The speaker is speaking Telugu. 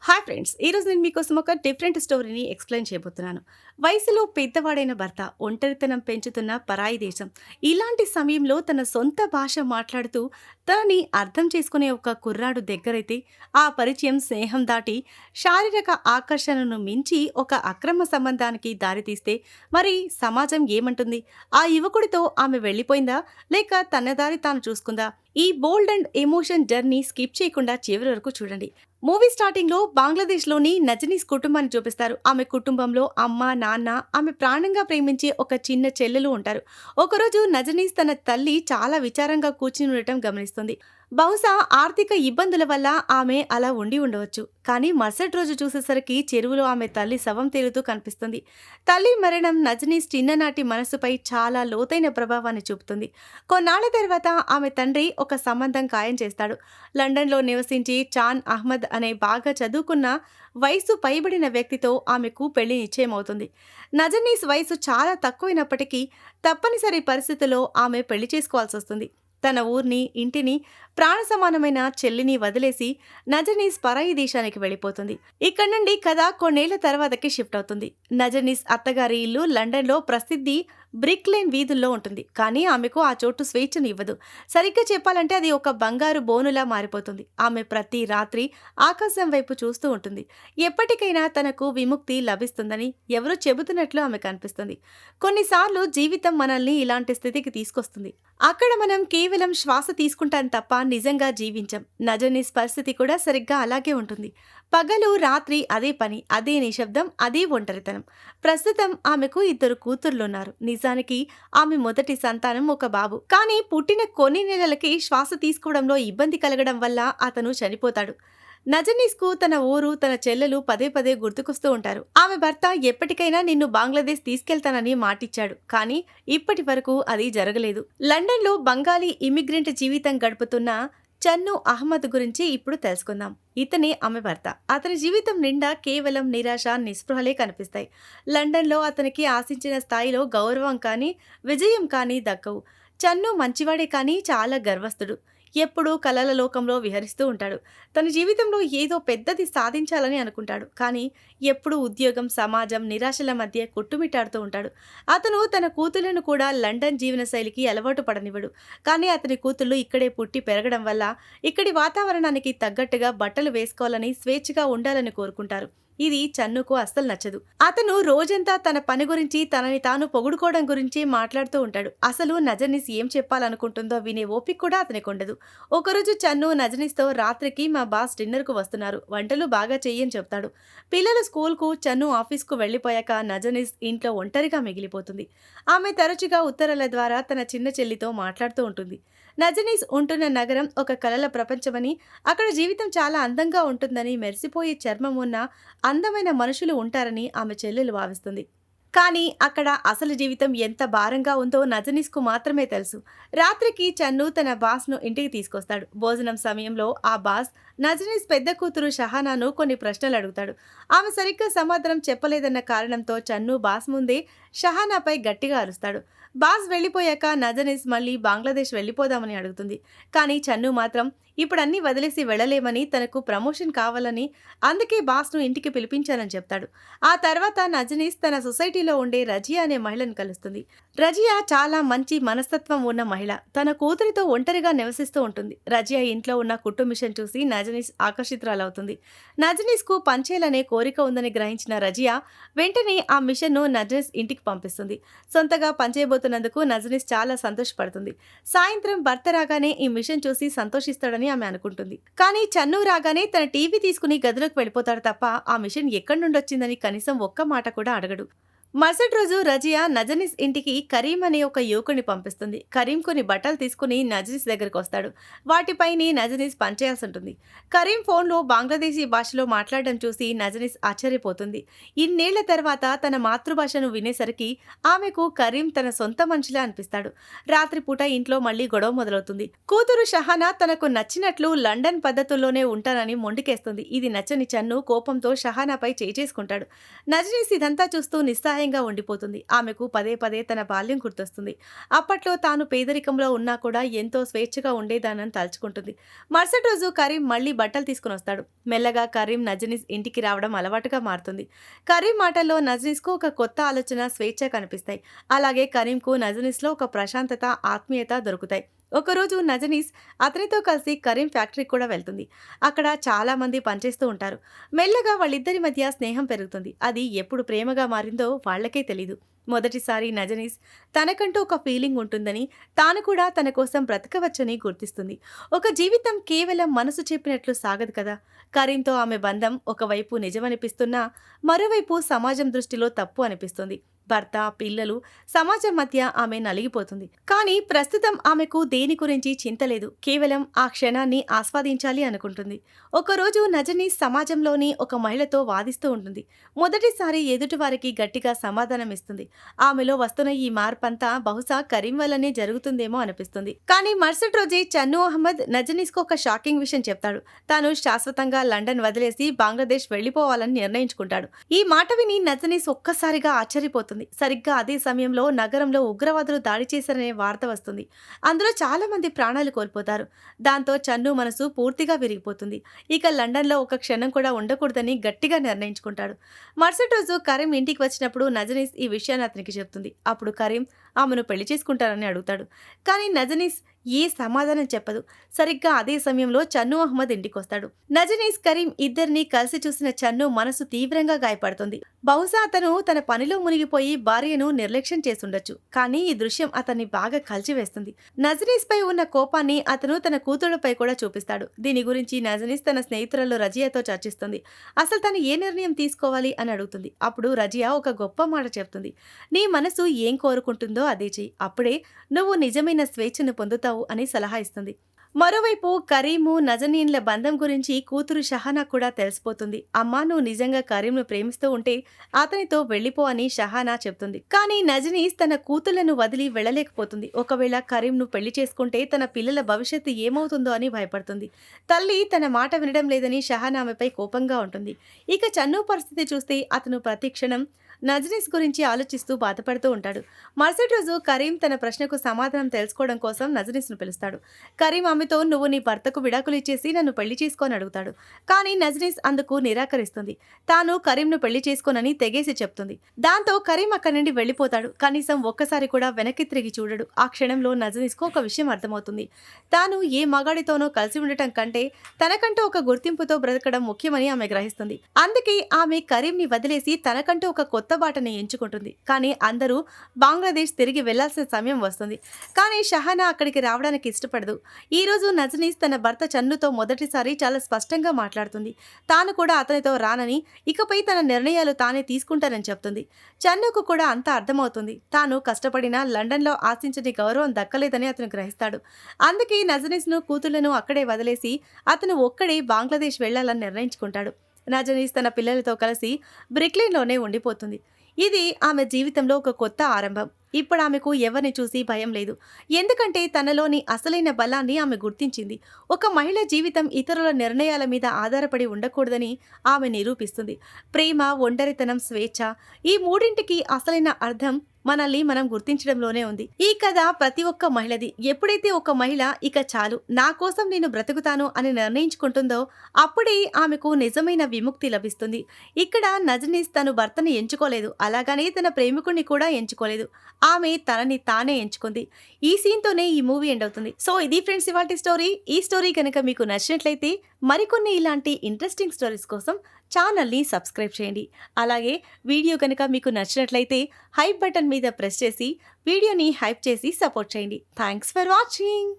Hi friends! ఈరోజు నేను మీకోసం ఒక డిఫరెంట్ స్టోరీని ఎక్స్‌ప్లెయిన్ చేయబోతున్నాను. వయసులో పెద్దవాడైన భర్త, ఒంటరితనం పెంచుతున్న పరాయి దేశం. ఇలాంటి సమయంలో తన సొంత భాష మాట్లాడుతూ తనని అర్థం చేసుకునే ఒక కుర్రాడు దగ్గరైతే ఆ పరిచయం స్నేహం దాటి శారీరక ఆకర్షణను మించి ఒక అక్రమ సంబంధానికి దారితీస్తే మరి సమాజం ఏమంటుంది? ఆ యువకుడితో ఆమె వెళ్ళిపోయిందా? లేక తన దారి తాను చూసుకుందా? ఈ బోల్డ్ అండ్ ఎమోషన్ జర్నీ స్కిప్ చేయకుండా చివరి వరకు చూడండి. మూవీ స్టార్టింగ్ లో బంగ్లాదేశ్‌లోని నజనీస్ కుటుంబాన్ని చూపిస్తారు. ఆమె కుటుంబంలో అమ్మ, నాన్న, ఆమె ప్రాణంగా ప్రేమించే ఒక చిన్న చెల్లెలు ఉంటారు. ఒకరోజు నజనీస్ తన తల్లి చాలా విచారంగా కూర్చుని ఉండటం గమనిస్తుంది. బహుశా ఆర్థిక ఇబ్బందుల వల్ల ఆమె అలా ఉండి ఉండవచ్చు. కానీ మరుసటి రోజు చూసేసరికి చెరువులో ఆమె తల్లి శవం తేలుతూ కనిపిస్తుంది. తల్లి మరణం నజనీస్ చిన్ననాటి మనసుపై చాలా లోతైన ప్రభావాన్ని చూపుతుంది. కొన్నాళ్ల తర్వాత ఆమె తండ్రి ఒక సంబంధం ఖాయం చేస్తాడు. లండన్‌లో నివసించి చాన్ అహ్మద్ అనే బాగా చదువుకున్న వయసు పైబడిన వ్యక్తితో ఆమెకు పెళ్లి నిశ్చయమవుతుంది. నజనీస్ వయసు చాలా తక్కువైనప్పటికీ తప్పనిసరి పరిస్థితుల్లో ఆమె పెళ్లి చేసుకోవాల్సొస్తుంది. తన ఊర్ని, ఇంటిని, ప్రాణ సమానమైన చెల్లిని వదిలేసి నజనీస్ పరాయి దేశానికి వెళ్ళిపోతుంది. ఇక్కడి నుండి కథ కొన్నేళ్ల తర్వాతకి షిఫ్ట్ అవుతుంది. నజనీస్ అత్తగారి ఇల్లు లండన్‌లో ప్రసిద్ధి బ్రిక్ లేన్ వీధుల్లో ఉంటుంది. కానీ ఆమెకు ఆ చోటు స్వేచ్ఛను ఇవ్వదు. సరిగ్గా చెప్పాలంటే అది ఒక బంగారు బోనులా మారిపోతుంది. ఆమె ప్రతి రాత్రి ఆకాశం వైపు చూస్తూ ఉంటుంది. ఎప్పటికైనా తనకు విముక్తి లభిస్తుందని ఎవరో చెబుతున్నట్లు ఆమెకు అనిపిస్తుంది. కొన్నిసార్లు జీవితం మనల్ని ఇలాంటి స్థితికి తీసుకొస్తుంది. అక్కడ మనం కేవలం శ్వాస తీసుకుంటాం తప్ప నిజంగా జీవించం. నజనీస్ పరిస్థితి కూడా సరిగ్గా అలాగే ఉంటుంది. పగలు రాత్రి అదే పని, అదే నిశ్శబ్దం, అదే ఒంటరితనం. ప్రస్తుతం ఆమెకు 2 కూతుర్లున్నారు. నిజానికి ఆమె మొదటి సంతానం ఒక బాబు. కానీ పుట్టిన కొన్ని నెలలకి శ్వాస తీసుకోవడంలో ఇబ్బంది కలగడం వల్ల అతను చనిపోతాడు. నజనీస్‌కు తన ఊరు, తన చెల్లెలు పదే పదే గుర్తుకొస్తూ ఉంటారు. ఆమె భర్త ఎప్పటికైనా నిన్ను బంగ్లాదేశ్ తీసుకెళ్తానని మాటిచ్చాడు. కానీ ఇప్పటి వరకు అది జరగలేదు. లండన్‌లో బంగాలీ ఇమిగ్రెంట్ జీవితం గడుపుతున్న చన్ను అహ్మద్ గురించి ఇప్పుడు తెలుసుకుందాం. ఇతనే ఆమె భర్త. అతని జీవితం నిండా కేవలం నిరాశ, నిస్పృహలే కనిపిస్తాయి. లండన్‌లో అతనికి ఆశించిన స్థాయిలో గౌరవం కానీ, విజయం కానీ దక్కవు. చన్ను మంచివాడే కానీ చాలా గర్వస్తుడు. ఎప్పుడూ కలల లోకంలో విహరిస్తూ ఉంటాడు. తన జీవితంలో ఏదో పెద్దది సాధించాలని అనుకుంటాడు. కానీ ఎప్పుడూ ఉద్యోగం, సమాజం, నిరాశల మధ్య కొట్టుమిట్టాడుతూ ఉంటాడు. అతను తన కూతుళ్లను కూడా లండన్ జీవనశైలికి అలవాటు పడనివ్వడు. కానీ అతని కూతుళ్లు ఇక్కడే పుట్టి పెరగడం వల్ల ఇక్కడి వాతావరణానికి తగ్గట్టుగా బట్టలు వేసుకోవాలని, స్వేచ్ఛగా ఉండాలని కోరుకుంటారు. ఇది చన్నుకు అస్సలు నచ్చదు. అతను రోజంతా తన పని గురించి, తనని తాను పొగుడుకోవడం గురించి మాట్లాడుతూ ఉంటాడు. అసలు నజనీస్ ఏం చెప్పాలనుకుంటుందో వినే ఓపిక కూడా అతనికి ఉండదు. ఒకరోజు చన్ను నజనీస్తో రాత్రికి మా బాస్ డిన్నర్కు వస్తున్నారు, వంటలు బాగా చెయ్యని చెప్తాడు. పిల్లలు స్కూల్కు, చన్ను ఆఫీస్కు వెళ్లిపోయాక నజనీస్ ఇంట్లో ఒంటరిగా మిగిలిపోతుంది. ఆమె తరచుగా ఉత్తరాల ద్వారా తన చిన్న చెల్లితో మాట్లాడుతూ ఉంటుంది. నజనీస్ ఉంటున్న నగరం ఒక కలల ప్రపంచమని, అక్కడ జీవితం చాలా అందంగా ఉంటుందని, మెరిసిపోయే చర్మం ఉన్న అందమైన మనుషులు ఉంటారని ఆమె చెల్లెలు భావిస్తుంది. కానీ అక్కడ అసలు జీవితం ఎంత భారంగా ఉందో నజనీస్కు మాత్రమే తెలుసు. రాత్రికి చన్ను తన బాస్ను ఇంటికి తీసుకొస్తాడు. భోజనం సమయంలో ఆ బాస్ నజనీస్ పెద్ద కూతురు షహానాను కొన్ని ప్రశ్నలు అడుగుతాడు. ఆమె సరిగ్గా సమాధానం చెప్పలేదన్న కారణంతో చన్ను బాస్ ముందే షహానాపై గట్టిగా అరుస్తాడు. బాస్ వెళ్ళిపోయాక నజనీస్ మళ్ళీ బంగ్లాదేశ్ వెళ్ళిపోదామని అడుగుతుంది. కానీ చన్ను మాత్రం ఇప్పుడు అన్నీ వదిలేసి వెళ్ళలేమని, తనకు ప్రమోషన్ కావాలని, అందుకే బాస్ను ఇంటికి పిలిపించానని చెప్తాడు. ఆ తర్వాత నజనీస్ తన సొసైటీలో ఉండే రజియా అనే మహిళను కలుస్తుంది. రజియా చాలా మంచి మనస్తత్వం ఉన్న మహిళ. తన కూతురితో ఒంటరిగా నివసిస్తూ ఉంటుంది. రజియా ఇంట్లో ఉన్న కుట్టు మిషన్ చూసి నజనీస్ ఆకర్షితురాలవుతుంది. నజనీస్కు పంచేయాలనే కోరిక ఉందని గ్రహించిన రజియా వెంటనే ఆ మిషన్ను నజనీస్ ఇంటికి పంపిస్తుంది. సొంతగా పనిచేయబోతున్నందుకు నజనీస్ చాలా సంతోషపడుతుంది. సాయంత్రం భర్త రాగానే ఈ మిషన్ చూసి సంతోషిస్తాడని ఆమె అనుకుంటుంది. కానీ చన్ను రాగానే తన టీవీ తీసుకుని గదిలోకి వెళ్ళిపోతాడు తప్ప ఆ మిషన్ ఎక్కడి నుండొచ్చిందని కనీసం ఒక్క మాట కూడా అడగడు. మరుసటి రోజు రజియా నజనీస్ ఇంటికి కరీం అనే ఒక యువకుడిని పంపిస్తుంది. కరీం కొన్ని బట్టలు తీసుకుని నజనీస్ దగ్గరకు వస్తాడు. వాటిపైనే నజనీస్ పనిచేయాల్సి ఉంటుంది. కరీం ఫోన్లో బంగ్లాదేశీ భాషలో మాట్లాడడం చూసి నజనీస్ ఆశ్చర్యపోతుంది. ఇన్నేళ్ల తర్వాత తన మాతృభాషను వినేసరికి ఆమెకు కరీం తన సొంత మనిషిలా అనిపిస్తాడు. రాత్రిపూట ఇంట్లో మళ్లీ గొడవ మొదలవుతుంది. కూతురు షహానా తనకు నచ్చినట్లు లండన్ పద్ధతుల్లోనే ఉంటానని మొండికేస్తుంది. ఇది నచ్చని చన్ను కోపంతో షహానాపై చేసుకుంటాడు. నజనీస్ ఇదంతా చూస్తూ నిస్సహాయ నిస్సహాయంగా ఉండిపోతుంది. ఆమెకు పదే పదే తన బాల్యం గుర్తొస్తుంది. అప్పట్లో తాను పేదరికంలో ఉన్నా కూడా ఎంతో స్వేచ్ఛగా ఉండేదానని తలుచుకుంటుంది. మరుసటి రోజు కరీం మళ్ళీ బట్టలు తీసుకునొస్తాడు. మెల్లగా కరీం నజనీస్ ఇంటికి రావడం అలవాటుగా మారుతుంది. కరీం మాటల్లో నజనీస్‌కు ఒక కొత్త ఆలోచన, స్వేచ్ఛ కనిపిస్తాయి. అలాగే కరీంకు నజనీస్‌లో ఒక ప్రశాంతత, ఆత్మీయత దొరుకుతాయి. ఒకరోజు నజనీస్ అతనితో కలిసి కరీం ఫ్యాక్టరీకి కూడా వెళ్తుంది. అక్కడ చాలా మంది పనిచేస్తూ ఉంటారు. మెల్లగా వాళ్ళిద్దరి మధ్య స్నేహం పెరుగుతుంది. అది ఎప్పుడు ప్రేమగా మారిందో వాళ్ళకే తెలీదు. మొదటిసారి నజనీస్ తనకంటూ ఒక ఫీలింగ్ ఉంటుందని, తాను కూడా తన కోసం బ్రతకవచ్చని గుర్తిస్తుంది. ఒక జీవితం కేవలం మనసు చెప్పినట్లు సాగదు కదా. కరీంతో ఆమె బంధం ఒకవైపు నిజమనిపిస్తున్నా, మరోవైపు సమాజం దృష్టిలో తప్పు అనిపిస్తుంది. భర్త, పిల్లలు, సమాజం మధ్య ఆమె నలిగిపోతుంది. కానీ ప్రస్తుతం ఆమెకు దేని గురించి చింత లేదు. కేవలం ఆ క్షణాన్ని ఆస్వాదించాలి అనుకుంటుంది. ఒకరోజు నజనీస్ సమాజంలోని ఒక మహిళతో వాదిస్తూ ఉంటుంది. మొదటిసారి ఎదుటివారికి గట్టిగా సమాధానం ఇస్తుంది. ఆమెలో వస్తున్న ఈ మార్పంతా బహుశా కరీం వల్లనే జరుగుతుందేమో అనిపిస్తుంది. కానీ మరుసటి రోజే చన్ను అహ్మద్ నజనీస్కు ఒక షాకింగ్ విషయం చెప్తాడు. తాను శాశ్వతంగా లండన్ వదిలేసి బంగ్లాదేశ్ వెళ్లిపోవాలని నిర్ణయించుకుంటాడు. ఈ మాట విని నజనీస్ ఒక్కసారిగా ఆశ్చర్యపోతుంది. సరిగ్గా అదే సమయంలో నగరంలో ఉగ్రవాదులు దాడి చేశారనే వార్త వస్తుంది. అందులో చాలా మంది ప్రాణాలు కోల్పోతారు. దాంతో చన్ను మనసు పూర్తిగా విరిగిపోతుంది. ఇక లండన్లో ఒక క్షణం కూడా ఉండకూడదని గట్టిగా నిర్ణయించుకుంటాడు. మరుసటి రోజు కరీం ఇంటికి వచ్చినప్పుడు నజనీస్ ఈ విషయాన్ని అతనికి చెప్తుంది. అప్పుడు కరీం ఆమెను పెళ్లి చేసుకుంటారని అడుగుతాడు. కానీ నజనీస్ ఏ సమాధానం చెప్పదు. సరిగ్గా అదే సమయంలో చన్ను అహ్మద్ ఇంటికొస్తాడు. నజనీస్, కరీం ఇద్దరిని కలిసి చూసిన చన్ను మనసు తీవ్రంగా గాయపడుతుంది. బహుశా అతను తన పనిలో మునిగిపోయి భార్యను నిర్లక్ష్యం చేసుండొచ్చు. కానీ ఈ దృశ్యం అతన్ని బాగా కలిచివేస్తుంది. నజనీస్ పై ఉన్న కోపాన్ని అతను తన కూతురుపై కూడా చూపిస్తాడు. దీని గురించి నజనీస్ తన స్నేహితురాలు రజియాతో చర్చిస్తుంది. అసలు తను ఏ నిర్ణయం తీసుకోవాలి అని అడుగుతుంది. అప్పుడు రజియా ఒక గొప్ప మాట చెప్తుంది. నీ మనసు ఏం కోరుకుంటుందో అదే చెయ్యి. అప్పుడే నువ్వు నిజమైన స్వేచ్ఛను పొందుతావు అని సలహా ఇస్తుంది. మరోవైపు కరీము, నజనీన్ల బంధం గురించి కూతురు షహానా కూడా తెలిసిపోతుంది. అమ్మా, నువ్వు నిజంగా కరీంను ప్రేమిస్తూ ఉంటే అతనితో వెళ్లిపో అని షహానా చెప్తుంది. కానీ నజనీస్ తన కూతుళ్లను వదిలి వెళ్లలేకపోతుంది. ఒకవేళ కరీంను పెళ్లి చేసుకుంటే తన పిల్లల భవిష్యత్తు ఏమవుతుందో అని భయపడుతుంది. తల్లి తన మాట వినడం లేదని షహానా ఆమెపై కోపంగా ఉంటుంది. ఇక చన్ను పరిస్థితి చూస్తే అతను ప్రతి క్షణం నజనీస్ గురించి ఆలోచిస్తూ బాధపడుతూ ఉంటాడు. మరుసటి రోజు కరీం తన ప్రశ్నకు సమాధానం తెలుసుకోవడం కోసం నజనీస్ను పిలుస్తాడు. కరీం ఆమెతో నువ్వు నీ భర్తకు విడాకులు ఇచ్చేసి నన్ను పెళ్లి చేసుకొని అడుగుతాడు. కానీ నజనీస్ అందుకు నిరాకరిస్తుంది. తాను కరీంను పెళ్లి చేసుకోనని తెగేసి చెప్తుంది. దాంతో కరీం అక్కడి నుండి వెళ్లిపోతాడు. కనీసం ఒక్కసారి కూడా వెనక్కి తిరిగి చూడడు. ఆ క్షణంలో నజనీస్కు ఒక విషయం అర్థమవుతుంది. తాను ఏ మగాడితోనో కలిసి ఉండటం కంటే తనకంటూ ఒక గుర్తింపుతో బ్రతకడం ముఖ్యమని ఆమె గ్రహిస్తుంది. అందుకే ఆమె కరీంని వదిలేసి తనకంటూ ఒక కొత్త బాటని ఎంచుకుంటుంది. కానీ అందరూ బంగ్లాదేశ్ తిరిగి వెళ్లాల్సిన సమయం వస్తుంది. కానీ షహానా అక్కడికి రావడానికి ఇష్టపడదు. ఈ రోజు నజనీస్ తన భర్త చన్నుతో మొదటిసారి చాలా స్పష్టంగా మాట్లాడుతుంది. తాను కూడా అతనితో రానని, ఇకపై తన నిర్ణయాలు తానే తీసుకుంటానని చెప్తుంది. చన్నుకు కూడా అంతా అర్థమవుతుంది. తాను కష్టపడినా లండన్లో ఆశించని గౌరవం దక్కలేదని అతను గ్రహిస్తాడు. అందుకే నజనీస్ను, కూతుళ్లను అక్కడే వదిలేసి అతను ఒక్కడే బంగ్లాదేశ్ వెళ్లాలని నిర్ణయించుకుంటాడు. నజనీస్ తన పిల్లలతో కలిసి బ్రిక్లిన్లోనే ఉండిపోతుంది. ఇది ఆమె జీవితంలో ఒక కొత్త ఆరంభం. ఇప్పుడు ఆమెకు ఎవరిని చూసి భయం లేదు. ఎందుకంటే తనలోని అసలైన బలాన్ని ఆమె గుర్తించింది. ఒక మహిళ జీవితం ఇతరుల నిర్ణయాల మీద ఆధారపడి ఉండకూడదని ఆమె నిరూపిస్తుంది. ప్రేమ, ఒంటరితనం, స్వేచ్ఛ, ఈ మూడింటికి అసలైన అర్థం మనల్ని మనం గుర్తించడంలోనే ఉంది. ఈ కథ ప్రతి ఒక్క మహిళది. ఎప్పుడైతే ఒక మహిళ ఇక చాలు, నా కోసం నేను బ్రతుకుతాను అని నిర్ణయించుకుంటుందో అప్పుడే ఆమెకు నిజమైన విముక్తి లభిస్తుంది. ఇక్కడ నజనీస్ తను భర్తను ఎంచుకోలేదు, అలాగనే తన ప్రేమికుడిని కూడా ఎంచుకోలేదు. ఆమె తనని తానే ఎంచుకుంది. ఈ సీన్తోనే ఈ మూవీ ఎండ్ అవుతుంది. సో ఇది ఫ్రెండ్స్ ఇవాల్టి స్టోరీ. ఈ స్టోరీ కనుక మీకు నచ్చినట్లయితే మరికొన్ని ఇలాంటి ఇంట్రెస్టింగ్ స్టోరీస్ కోసం ఛానల్ని సబ్స్క్రైబ్ చేయండి. అలాగే వీడియో కనుక మీకు నచ్చినట్లయితే హైప్ బటన్ మీద ప్రెస్ చేసి వీడియోని హైప్ చేసి సపోర్ట్ చేయండి. Thanks for watching.